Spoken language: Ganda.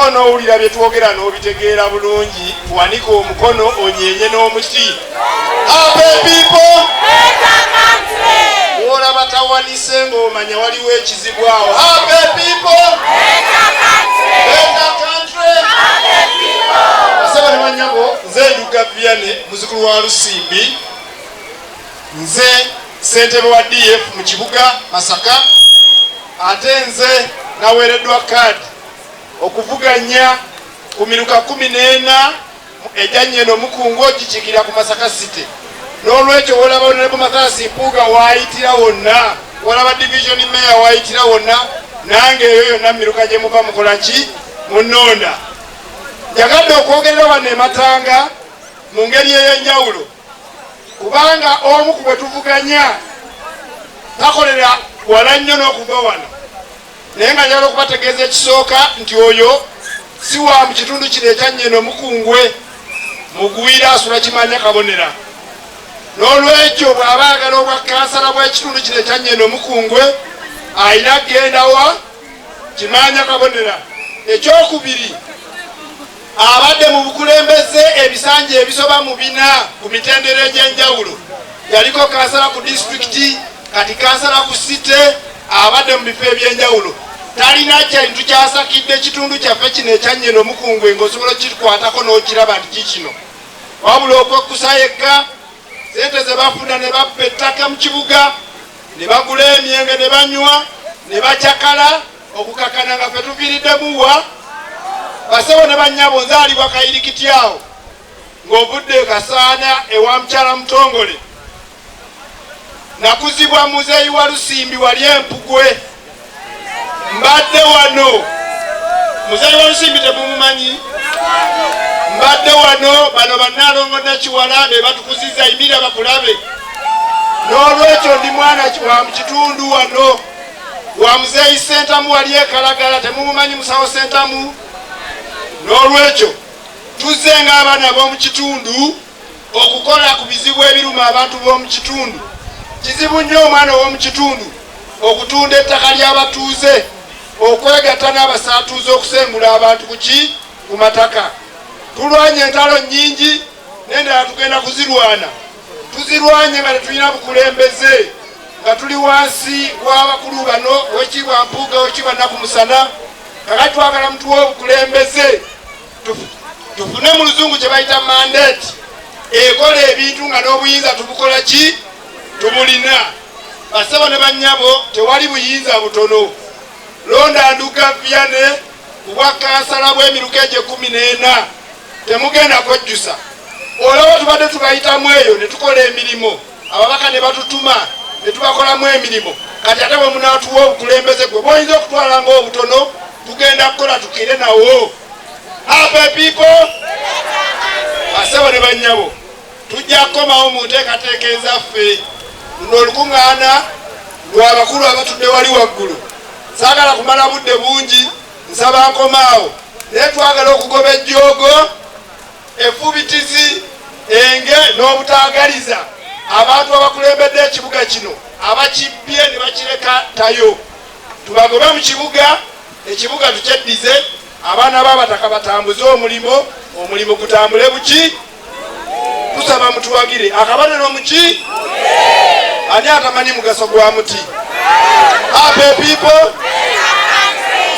n'owulira bye twogera n'obitegeera bulungi tuwanike omukono onyenye n'omuti. Happy people, olaba tawanise ng'omanya waliwo ekizibu awo. Happy people, better country. Asaba ne banyabo, nze Nduga Vianney muzukulu wa Lusimbi, nze ssentebe wa DF mu kibuga Masaka, ate nze naweereddwa kaadi okuvuganya ku miruka 14 ejanyeno mukungu ogikikira ku Masaka City. N'olwekyo wolaba Honorable Mathias Mpuuga waayitira wonna, wolaba division mayor waayitira wonna, nange eyo yonna miruka gye muva mukola ki munonda. Njagadde okwogerera wano ematanga mu ngeri ey'enjawulo, kubanga omu ku bwe tuvuganya takolera wala nnyo n'okuva wano, naye nga njagala okubategeeza ekisooka nti oyo si wa mu kitundu kino ekyanyeno mukungwe mugwira asula kimanya kabonera. N'olwekyo bw'aba ayagala obwa kansala bw'ekitundu kino ekyanyeno mukungwe ayina genda wa kimanya kabonera. Ekyokubiri, abadde mu bukulembeze ebisanja ebisoba mu 4 ku mitendera egy'enjawulo. Yaliko kansala ku disitulikiti, kati kansala ku site, abadde mu bifo eby'enjawulo. Talina kintu kyasakidde kitundu kyaffe kino ekyanyeno mukungwe ng'osobola kikwatako n'okiraba nti kikino. Wabula okwekusa yekka, sente ze bafuna ne babba ettaka mu kibuga, ne bagula emyenge ne banywa, ne bakyakala okukakana nga ffe tuviiriddemuwa. Basebo ne bannyabo nzaalibwa Kayirikiti awo ng'ovudde Kasaana ewa mukyala Mutongole. Nakuzibwa muzeeyi wa Lusimbi wali Empugwe. Mbadde wano. Muzeeyi wa Lusimbi temumumanyi? Mbadde wano bano bannalongo Nakiwala be batukuziza imira bakulabe. N'olwekyo ndi mwana wa mu kitundu wano wa muzeeyi Sentamu wali Kalagala, temumumanyi musawo Sentamu? N'olwekyo tuzze ng'abaana b'omu kitundu okukola ku bizibu ebiruma abantu b'omu kitundu. Kizibu nnyo omwana w'omu kitundu okutunda ettaka ly'abatuuze, okwegatta n'abasaatuuze okusengula abantu ku mataka. Tulwanye entalo nnyingi n'endala tugenda kuzirwana. Tuzirwanye nga tetulina bukulembeze, nga tuli wansi w'abakulu bano Oweekitiibwa Mpuuga, Oweekitiibwa Nakkumusana. Kakati twagala muntu w'obukulembeze tufune mu luzungu kye bayita mandate, ekola ebintu nga n'obuyinza tubukola ki tubulina. Basebo ne bannyabo, tewali buyinza butono. Londa Nduga Vianney ku bwa kansala bw'emiruka egyo 14 temugenda kwejjusa. Olwo tubadde tubayitamu eyo ne tukola emirimu, ababaka ne batutuma ne tubakolamu emirimu. Kati ate bwe munaatuwa obukulembeze gwe bw'oyinza okutwala ng'obutono, tugenda kukola tukire nawo. Happy people, basebo ne bannyabo, tujja kukomawo mu nteekateeka ezaffe. Luno olukuŋŋaana lw'abakulu abatudde wali waggulu. Saagala kumala budde bungi, nsaba nkomaawo, naye twagala okugoba ejjoogo, effubitizi, enge n'obutaagaliza abantu abakulembedde ekibuga kino abakibbye ne bakireka tayo. Tubagobe mu kibuga, ekibuga tukyeddize, abaana b'abataka batambuze omulimo gutambule buki. Tusaba mutuwagire akabanero omuki. Ani atamanyi mugaso gwa muti? Happy people.